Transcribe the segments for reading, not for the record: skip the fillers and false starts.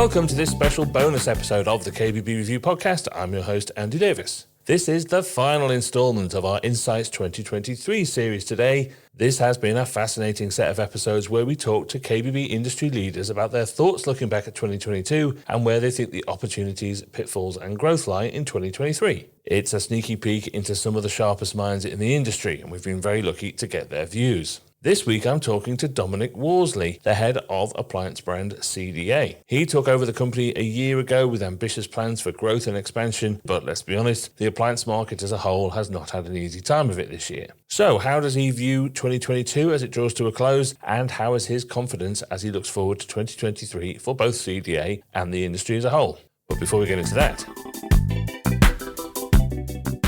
Welcome to this special bonus episode of the KBB Review podcast. I'm your host, Andy Davies. This is the final instalment of our Insights 2023 series today. This has been a fascinating set of episodes where we talk to KBB industry leaders about their thoughts looking back at 2022 and where they think the opportunities, pitfalls and growth lie in 2023. It's a sneaky peek into some of the sharpest minds in the industry, and we've been very lucky to get their views. This week I'm talking to Dominic Worsley, the head of appliance brand CDA. He took over the company a year ago with ambitious plans for growth and expansion, but let's be honest, the appliance market as a whole has not had an easy time of it this year. So how does he view 2022 as it draws to a close, and how is his confidence as he looks forward to 2023 for both CDA and the industry as a whole? But before we get into that,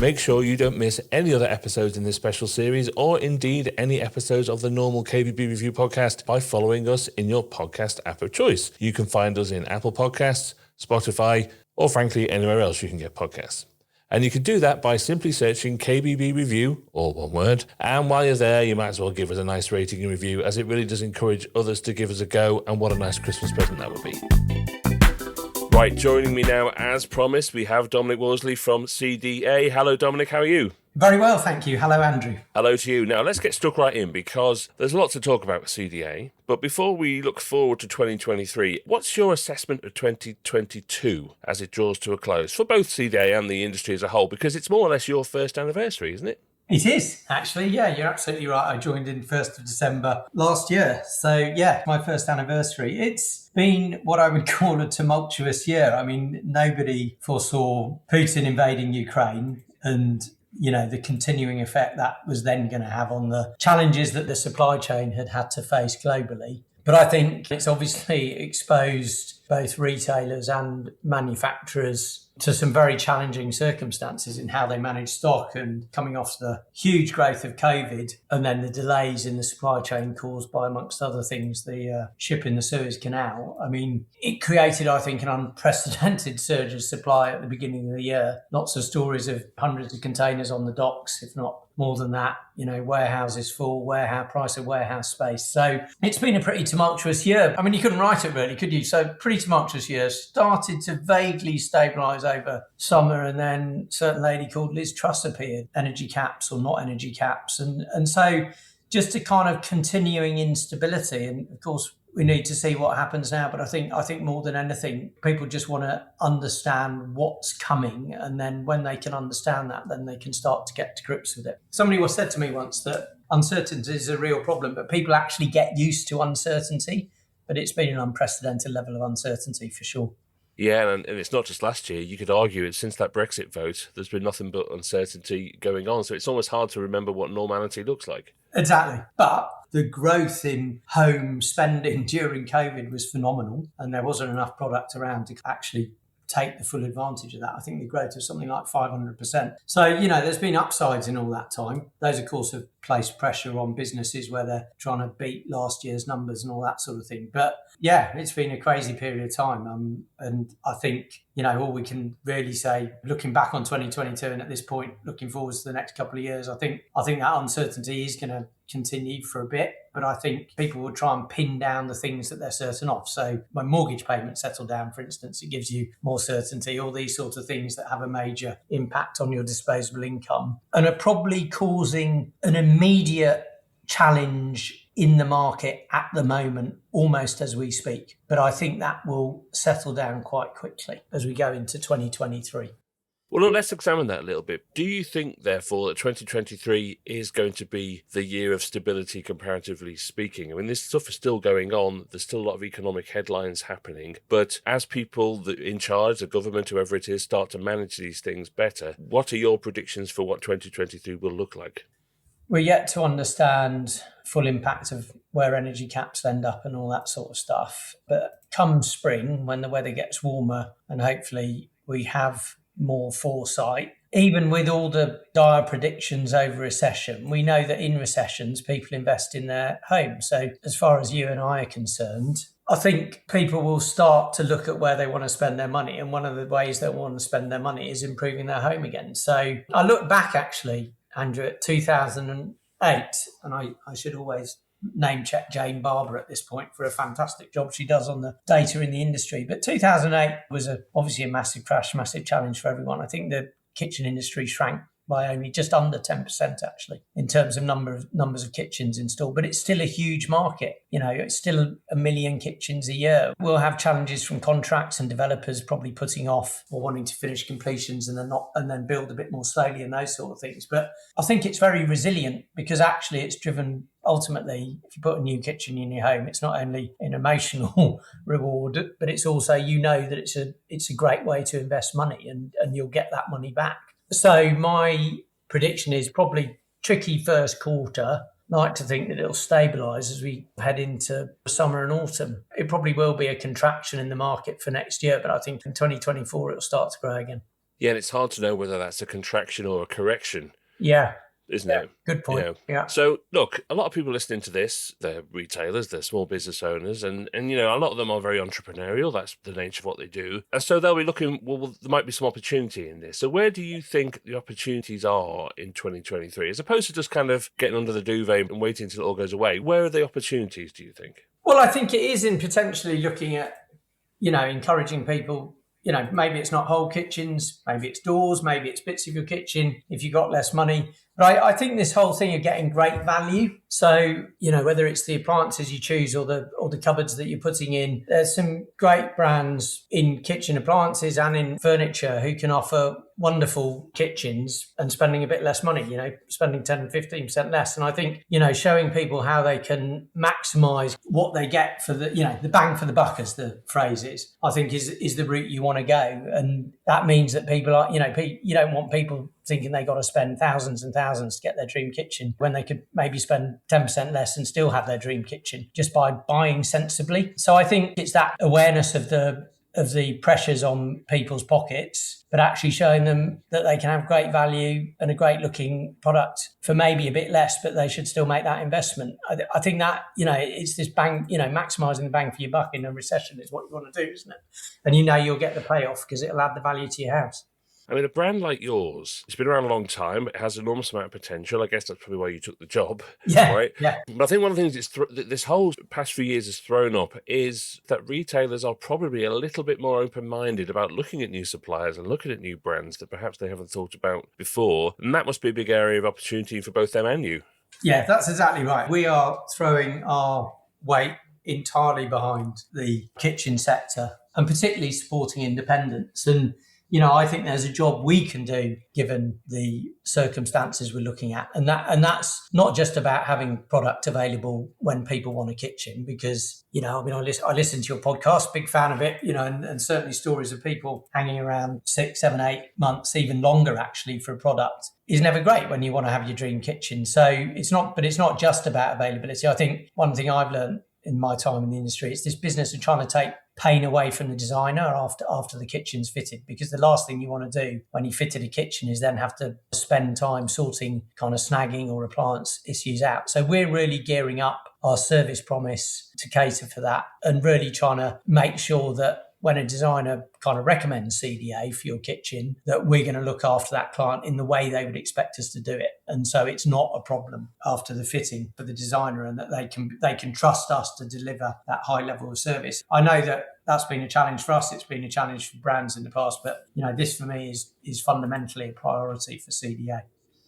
make sure you don't miss any other episodes in this special series, or indeed any episodes of the normal KBB Review podcast, by following us in your podcast app of choice. You can find us in Apple Podcasts, Spotify, or frankly anywhere else you can get podcasts. And you can do that by simply searching KBB Review, all one word, and while you're there you might as well give us a nice rating and review, as it really does encourage others to give us a go, and what a nice Christmas present that would be. Right, joining me now, as promised, we have Dominic Worsley from CDA. Hello, Dominic, how are you? Very well, thank you. Hello, Andrew. Hello to you. Now, let's get stuck right in, because there's a lot to talk about with CDA. But before we look forward to 2023, what's your assessment of 2022 as it draws to a close for both CDA and the industry as a whole? Because it's more or less your first anniversary, isn't it? It is, actually. Yeah, you're absolutely right. I joined in 1st of December last year. So, yeah, my first anniversary. It's been what I would call a tumultuous year. I mean, nobody foresaw Putin invading Ukraine and, you know, the continuing effect that was then going to have on the challenges that the supply chain had to face globally. But I think it's obviously exposed both retailers and manufacturers to some very challenging circumstances in how they manage stock, and coming off the huge growth of COVID and then the delays in the supply chain caused by, amongst other things, the ship in the Suez Canal. I mean, it created, I think, an unprecedented surge of supply at the beginning of the year. Lots of stories of hundreds of containers on the docks, if not more than that, you know, warehouses full, price of warehouse space. So it's been a pretty tumultuous year. I mean, you couldn't write it really, could you? So pretty tumultuous year. Started to vaguely stabilise over summer, and then a certain lady called Liz Truss appeared, energy caps or not energy caps. And so just a kind of continuing instability. And of course, we need to see what happens now. But I think more than anything, people just want to understand what's coming. And then when they can understand that, then they can start to get to grips with it. Somebody once said to me once that uncertainty is a real problem, but people actually get used to uncertainty. But it's been an unprecedented level of uncertainty for sure. Yeah, and it's not just last year. You could argue it's since that Brexit vote, there's been nothing but uncertainty going on. So it's almost hard to remember what normality looks like. Exactly. But the growth in home spending during COVID was phenomenal, and there wasn't enough product around to actually take the full advantage of that. I think the growth was something like 500%. So, you know, there's been upsides in all that time. Those, of course, have placed pressure on businesses where they're trying to beat last year's numbers and all that sort of thing. But yeah, it's been a crazy period of time. And I think, you know, all we can really say, looking back on 2022 and at this point, looking forward to the next couple of years, I think that uncertainty is going to continue for a bit. But I think people will try and pin down the things that they're certain of. So when mortgage payments settle down, for instance, it gives you more certainty, all these sorts of things that have a major impact on your disposable income and are probably causing an immediate challenge in the market at the moment, almost as we speak. But I think that will settle down quite quickly as we go into 2023. Well, look, let's examine that a little bit. Do you think, therefore, that 2023 is going to be the year of stability, comparatively speaking? I mean, this stuff is still going on. There's still a lot of economic headlines happening. But as people in charge, the government, whoever it is, start to manage these things better, what are your predictions for what 2023 will look like? We're yet to understand full impact of where energy caps end up and all that sort of stuff. But come spring, when the weather gets warmer and hopefully we have more foresight, even with all the dire predictions over recession, we know that in recessions, people invest in their home. So as far as you and I are concerned, I think people will start to look at where they want to spend their money. And one of the ways they want to spend their money is improving their home again. So I look back, actually, Andrew, at 2008, and I should always name check Jane Barber at this point for a fantastic job she does on the data in the industry. But 2008 was obviously a massive crash, massive challenge for everyone. I think the kitchen industry shrank by only just under 10% actually in terms of numbers of kitchens installed, but it's still a huge market. It's still a million kitchens a year. We'll have challenges from contracts and developers probably putting off or wanting to finish completions and then build a bit more slowly and those sort of things. But I think it's very resilient because actually it's driven ultimately, if you put a new kitchen in your home, it's not only an emotional reward, but it's also, that it's a great way to invest money and you'll get that money back. So my prediction is probably tricky first quarter. I like to think that it'll stabilise as we head into summer and autumn. It probably will be a contraction in the market for next year, but I think in 2024 it'll start to grow again. Yeah, and it's hard to know whether that's a contraction or a correction. Yeah. Isn't it? Good point. Yeah. So, look, a lot of people listening to this, they're retailers, they're small business owners, and a lot of them are very entrepreneurial. That's the nature of what they do. And so they'll be looking, well, there might be some opportunity in this. So where do you think the opportunities are in 2023? As opposed to just kind of getting under the duvet and waiting until it all goes away, where are the opportunities, do you think? Well, I think it is in potentially looking at, encouraging people. Maybe it's not whole kitchens, maybe it's doors, maybe it's bits of your kitchen if you've got less money. But I think this whole thing of getting great value. So, whether it's the appliances you choose or the cupboards that you're putting in, there's some great brands in kitchen appliances and in furniture who can offer wonderful kitchens and spending a bit less money, spending 10, 15% less. And I think, showing people how they can maximize what they get for the bang for the buck, as the phrase is, I think is the route you want to go. And that means that people are, you don't want people thinking they got to spend thousands and thousands to get their dream kitchen when they could maybe spend 10% less and still have their dream kitchen just by buying sensibly. So I think it's that awareness of the pressures on people's pockets, but actually showing them that they can have great value and a great looking product for maybe a bit less, but they should still make that investment. I think that, it's this bang, maximising the bang for your buck in a recession is what you want to do, isn't it? And you'll get the payoff because it'll add the value to your house. I mean, a brand like yours, it's been around a long time. It has an enormous amount of potential. I guess that's probably why you took the job. Yeah, right? Yeah. But I think one of the things this whole past few years has thrown up is that retailers are probably a little bit more open-minded about looking at new suppliers and looking at new brands that perhaps they haven't thought about before. And that must be a big area of opportunity for both them and you. Yeah, that's exactly right. We are throwing our weight entirely behind the kitchen sector and particularly supporting independents. And I think there's a job we can do given the circumstances we're looking at. And that's not just about having product available when people want a kitchen, because, I listen to your podcast, big fan of it, and certainly stories of people hanging around 6, 7, 8 months, even longer actually for a product is never great when you want to have your dream kitchen. So it's not just about availability. I think one thing I've learned in my time in the industry, it's this business of trying to take pain away from the designer after the kitchen's fitted, because the last thing you want to do when you fitted a kitchen is then have to spend time sorting kind of snagging or appliance issues out. So we're really gearing up our service promise to cater for that and really trying to make sure that when a designer kind of recommends CDA for your kitchen, that we're going to look after that client in the way they would expect us to do it. And so it's not a problem after the fitting for the designer, and that they can trust us to deliver that high level of service. I know that that's been a challenge for us. It's been a challenge for brands in the past, but this for me is fundamentally a priority for CDA.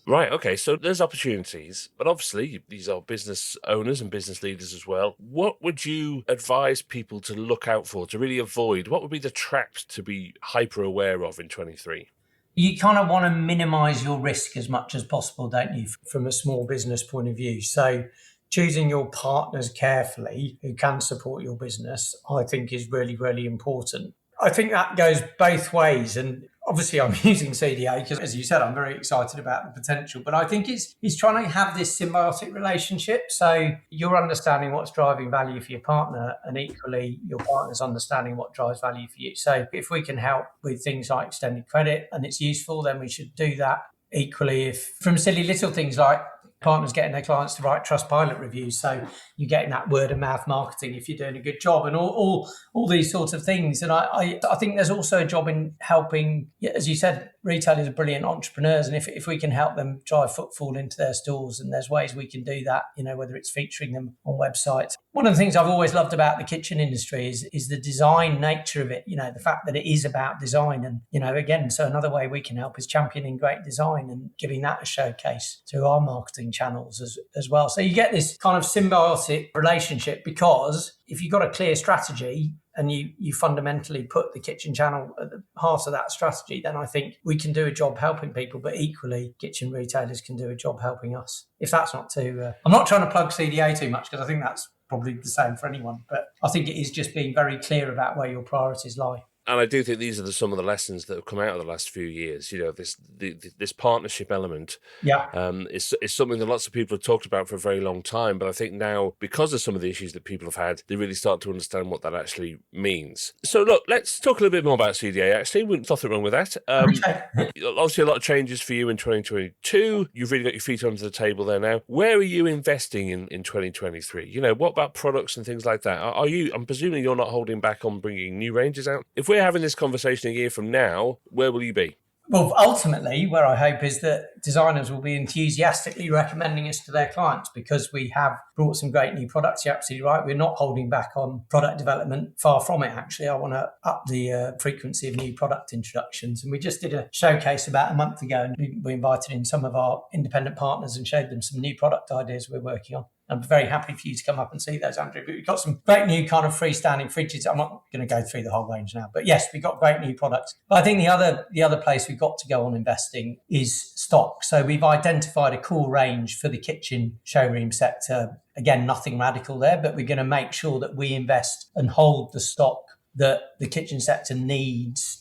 Right, okay, so there's opportunities, but obviously these are business owners and business leaders as well. What would you advise people to look out for, to really avoid? What would be the traps to be hyper aware of in 23? You kind of want to minimise your risk as much as possible, don't you, from a small business point of view? So choosing your partners carefully who can support your business, I think, is really, really important. I think that goes both ways. And obviously I'm using CDA because, as you said, I'm very excited about the potential. But I think it's trying to have this symbiotic relationship. So you're understanding what's driving value for your partner, and equally your partner's understanding what drives value for you. So if we can help with things like extended credit and it's useful, then we should do that. Equally, if from silly little things like partners getting their clients to write Trustpilot reviews, so you're getting that word of mouth marketing if you're doing a good job, and all these sorts of things. And I think there's also a job in helping, as you said, retailers are brilliant entrepreneurs, and if we can help them drive footfall into their stores, and there's ways we can do that, whether it's featuring them on websites. One of the things I've always loved about the kitchen industry is the design nature of it, the fact that it is about design. And, again, so another way we can help is championing great design and giving that a showcase through our marketing channels as well. So you get this kind of symbiotic relationship, because if you've got a clear strategy and you fundamentally put the kitchen channel at the heart of that strategy, then I think we can do a job helping people, but equally kitchen retailers can do a job helping us. If that's not too... I'm not trying to plug CDA too much, because I think that's probably the same for anyone, but I think it is just being very clear about where your priorities lie. And I do think these are some of the lessons that have come out of the last few years. This partnership element is something that lots of people have talked about for a very long time. But I think now, because of some of the issues that people have had, they really start to understand what that actually means. So look, let's talk a little bit more about CDA, actually. Nothing wrong with that. Obviously, a lot of changes for you in 2022. You've really got your feet under the table there now. Where are you investing in 2023? What about products and things like that? I'm presuming you're not holding back on bringing new ranges out. If we're having this conversation a year from now, where will you be? Well, ultimately, where I hope is that designers will be enthusiastically recommending us to their clients, because we have brought some great new products. You're absolutely right. We're not holding back on product development. Far from it, actually. I want to up the frequency of new product introductions. And we just did a showcase about a month ago, and we invited in some of our independent partners and showed them some new product ideas we're working on. I'm very happy for you to come up and see those, Andrew. But we've got some great new kind of freestanding fridges. I'm not going to go through the whole range now, but yes, we've got great new products. But I think the other place we've got to go on investing is stock. So we've identified a core range for the kitchen showroom sector. Again, nothing radical there, but we're going to make sure that we invest and hold the stock that the kitchen sector needs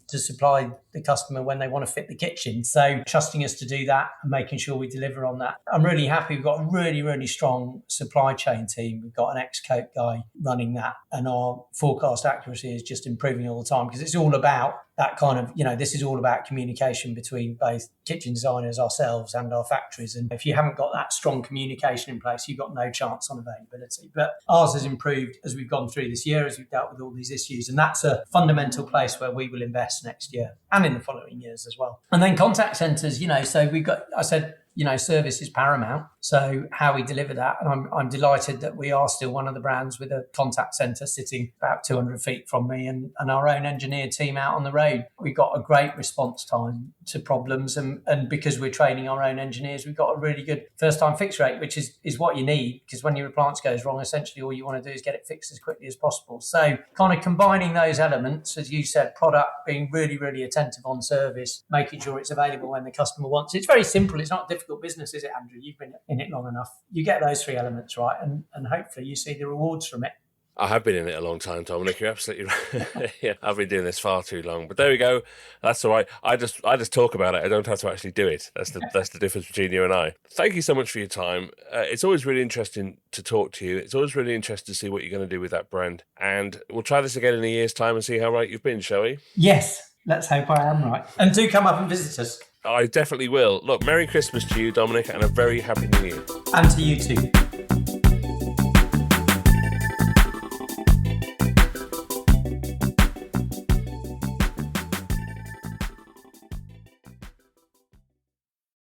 to supply the customer when they want to fit the kitchen. So trusting us to do that and making sure we deliver on that. I'm really happy. We've got a really, really strong supply chain team. We've got an ex-Coke guy running that, and our forecast accuracy is just improving all the time, because it's all about that kind of, this is all about communication between both kitchen designers, ourselves, and our factories. And if you haven't got that strong communication in place, you've got no chance on availability. But ours has improved as we've gone through this year, as we've dealt with all these issues. And that's a fundamental place where we will invest next year and in the following years as well. And then contact centres, so we've got, I said, service is paramount. So how we deliver that, and I'm delighted that we are still one of the brands with a contact centre sitting about 200 feet from me, and our own engineer team out on the road. We've got a great response time to problems, and because we're training our own engineers, we've got a really good first-time fix rate, which is what you need, because when your appliance goes wrong, essentially all you want to do is get it fixed as quickly as possible. So kind of combining those elements, as you said, product, being really, really attentive on service, making sure it's available when the customer wants it. It's very simple. It's not a difficult business, is it, Andrew? You've been in it long enough. You get those three elements right, and hopefully you see the rewards from it. I have been in it a long time, Dominic. You're absolutely right. Yeah, I've been doing this far too long. But there we go. That's all right. I just talk about it. I don't have to actually do it. That's the difference between you and I. Thank you so much for your time. It's always really interesting to talk to you. It's always really interesting to see what you're going to do with that brand. And we'll try this again in a year's time and see how right you've been, shall we? Yes. Let's hope I am right. And do come up and visit us. I definitely will. Look, Merry Christmas to you, Dominic, and a very Happy New Year. And to you too.